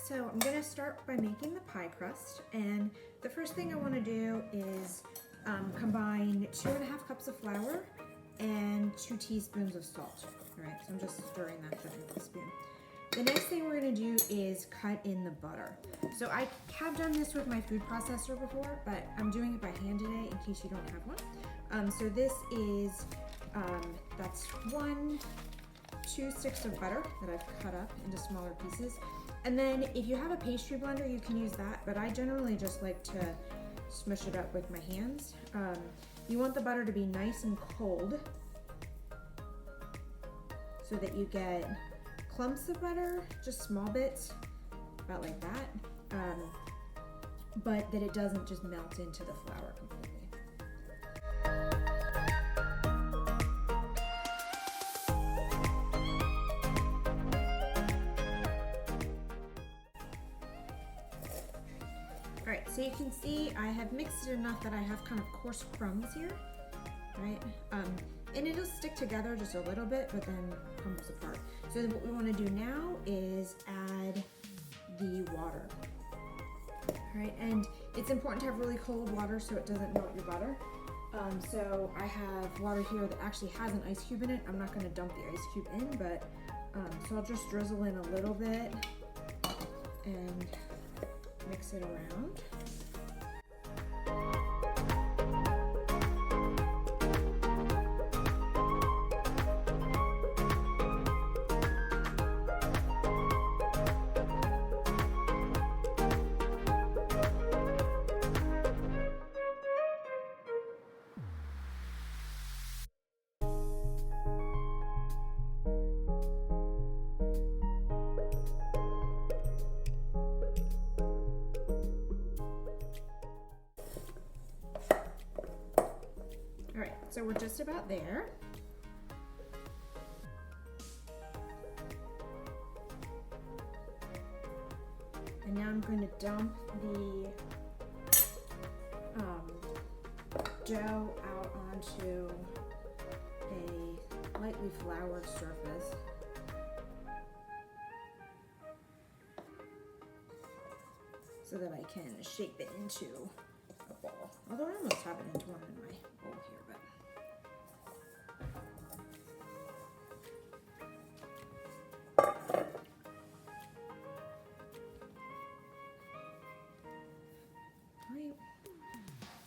So I'm gonna start by making the pie crust, and the first thing I wanna do is combine 2.5 cups of flour and 2 teaspoons of salt. All right, so I'm just stirring that gently with a spoon. The next thing we're gonna do is cut in the butter. So I have done this with my food processor before, but I'm doing it by hand today in case you don't have one. So this is, that's 2 sticks of butter that I've cut up into smaller pieces. And then if you have a pastry blender, you can use that, but I generally just like to smush it up with my hands. You want the butter to be nice and cold so that you get clumps of butter, just small bits, about like that, but that it doesn't just melt into the flour completely. All right, so you can see I have mixed it enough that I have kind of coarse crumbs here, right? And it'll stick together just a little bit, but then crumbles apart. So what we want to do now is add the water. All right, and it's important to have really cold water so it doesn't melt your butter. So I have water here that actually has an ice cube in it. I'm not going to dump the ice cube in, but so I'll just drizzle in a little bit and mix it around. All right, so we're just about there. And now I'm going to dump the dough out onto a lightly floured surface. So that I can shape it into a ball. Although I almost have it into one in my bowl here, but. Right.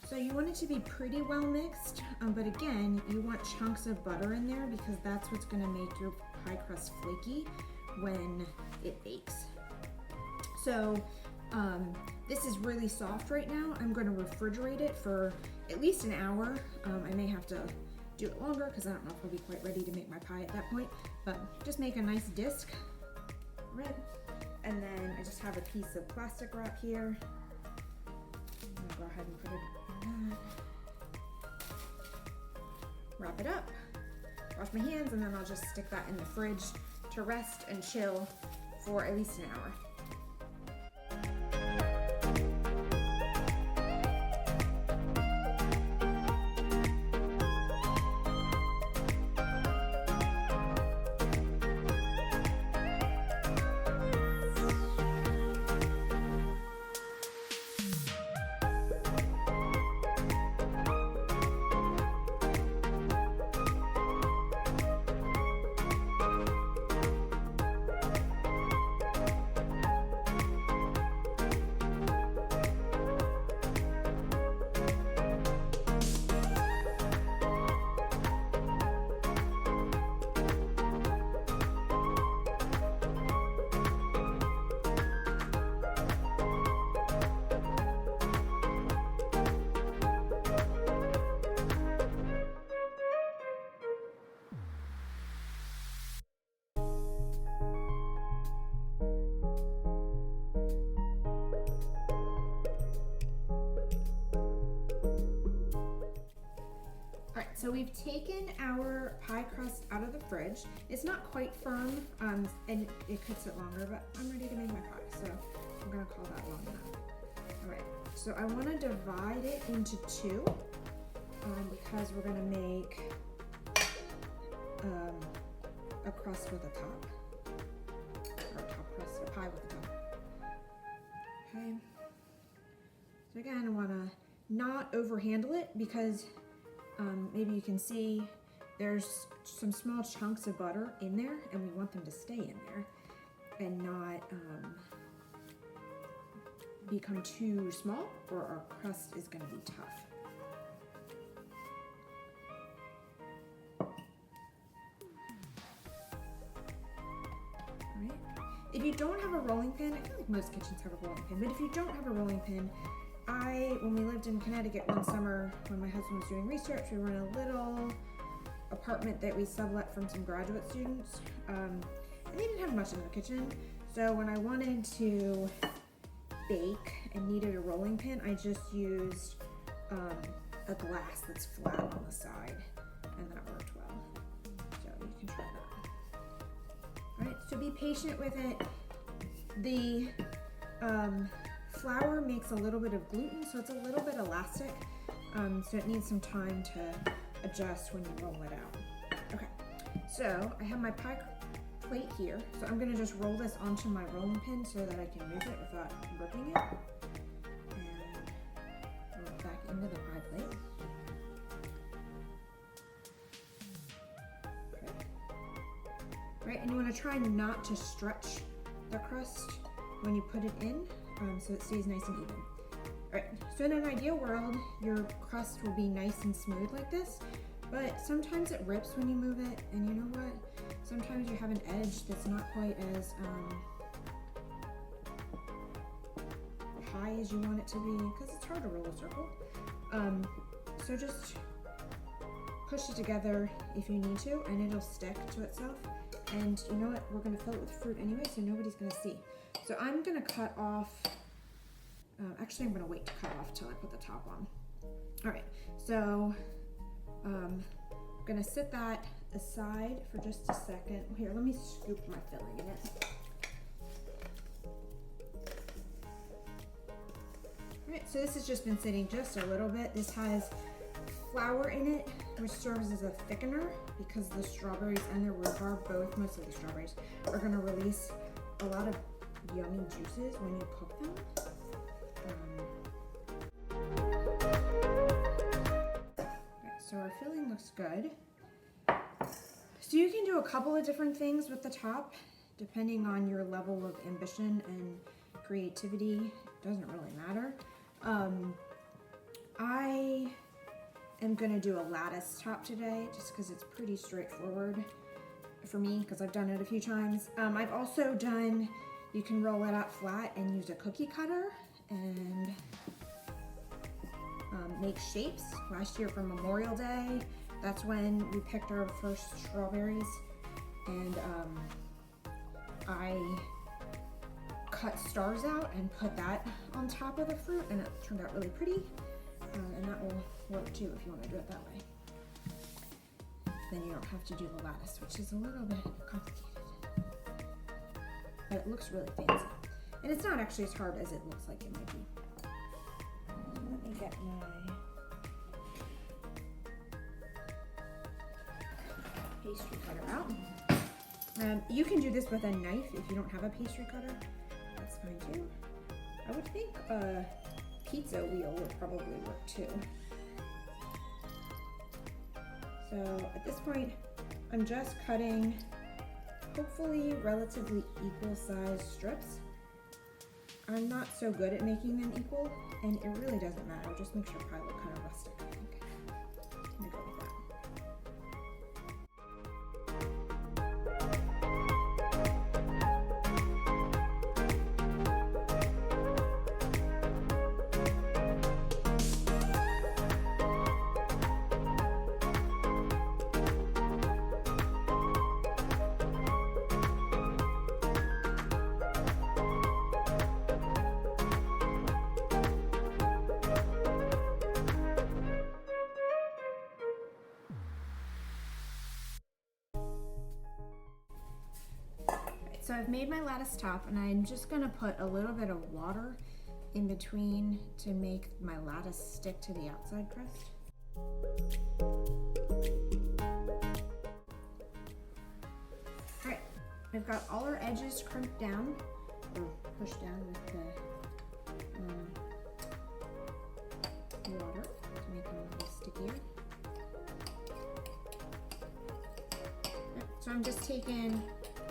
So you want it to be pretty well mixed, but again, you want chunks of butter in there because that's what's gonna make your pie crust flaky when it bakes. So this is really soft right now. I'm going to refrigerate it for at least an hour. I may have to do it longer because I don't know if I'll be quite ready to make my pie at that point, but just make a nice disc, right? And then I just have a piece of plastic wrap here. I'm gonna go ahead and put it in that. Wrap it up, wash my hands, and then I'll just stick that in the fridge to rest and chill for at least an hour. So we've taken our pie crust out of the fridge. It's not quite firm, and it could sit longer, but I'm ready to make my pie, so I'm gonna call that long enough. All right, so I wanna divide it into two, because we're gonna make a crust with a top, or a top crust, a pie with a top. Okay. So again, I want to not overhandle it because maybe you can see there's some small chunks of butter in there, and we want them to stay in there and not become too small, or our crust is going to be tough. Alright. If you don't have a rolling pin, I feel like most kitchens have a rolling pin, but if you don't have a rolling pin, when we lived in Connecticut one summer when my husband was doing research, we were in a little apartment that we sublet from some graduate students. And they didn't have much in their kitchen, so when I wanted to bake and needed a rolling pin, I just used a glass that's flat on the side, and that worked well. So you can try that. All right, so be patient with it. The flour makes a little bit of gluten, so it's a little bit elastic, so it needs some time to adjust when you roll it out. Okay, so I have my pie plate here, so I'm gonna just roll this onto my rolling pin so that I can move it without ripping it, and roll it back into the pie plate. Okay. Right, and you want to try not to stretch the crust when you put it in, so it stays nice and even. All right, so in an ideal world, your crust will be nice and smooth like this, but sometimes it rips when you move it, and you know what? Sometimes you have an edge that's not quite as high as you want it to be, because it's hard to roll a circle. So just push it together if you need to, and it'll stick to itself. And you know what? We're gonna fill it with fruit anyway, so nobody's gonna see. So I'm gonna cut off, actually I'm gonna wait to cut off till I put the top on. All right, so I'm gonna set that aside for just a second. Here, let me scoop my filling in it. All right, so this has just been sitting just a little bit. This has flour in it, which serves as a thickener because the strawberries and the rhubarb, both, mostly the strawberries, are gonna release a lot of yummy juices when you cook them. So our filling looks good. So you can do a couple of different things with the top, depending on your level of ambition and creativity. It doesn't really matter. I am gonna do a lattice top today, just because it's pretty straightforward for me, because I've done it a few times. I've also done, you can roll it out flat and use a cookie cutter and make shapes. Last year for Memorial Day, that's when we picked our first strawberries, and I cut stars out and put that on top of the fruit, and it turned out really pretty, and that will work too if you want to do it that way. Then you don't have to do the lattice, which is a little bit complicated, but it looks really fancy, and it's not actually as hard as it looks like it might be. Let me get my pastry cutter out. You can do this with a knife if you don't have a pastry cutter. That's fine too. I would think a pizza wheel would probably work too. So at this point, I'm just cutting hopefully relatively equal sized strips. I'm not so good at making them equal, and it really doesn't matter. Just make sure pie look kind of rustic, I think. I'm gonna go with that. So I've made my lattice top, and I'm just gonna put a little bit of water in between to make my lattice stick to the outside crust. All right, I've got all our edges crimped down, or pushed down with the So I'm just taking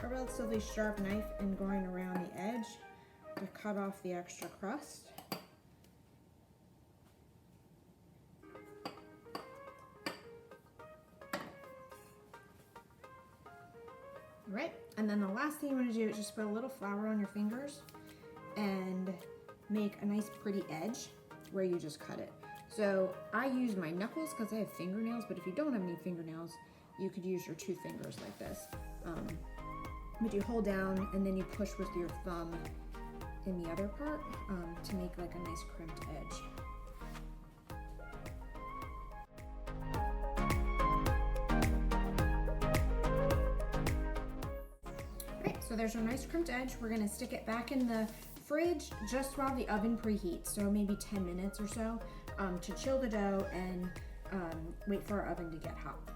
a relatively sharp knife and going around the edge to cut off the extra crust. All right, and then the last thing you want to do is just put a little flour on your fingers and make a nice pretty edge where you just cut it. So I use my knuckles because I have fingernails, but if you don't have any fingernails, you could use your 2 fingers like this. But you hold down and then you push with your thumb in the other part to make like a nice crimped edge. So there's our nice crimped edge. We're gonna stick it back in the fridge just while the oven preheats, so maybe 10 minutes or so, to chill the dough and wait for our oven to get hot.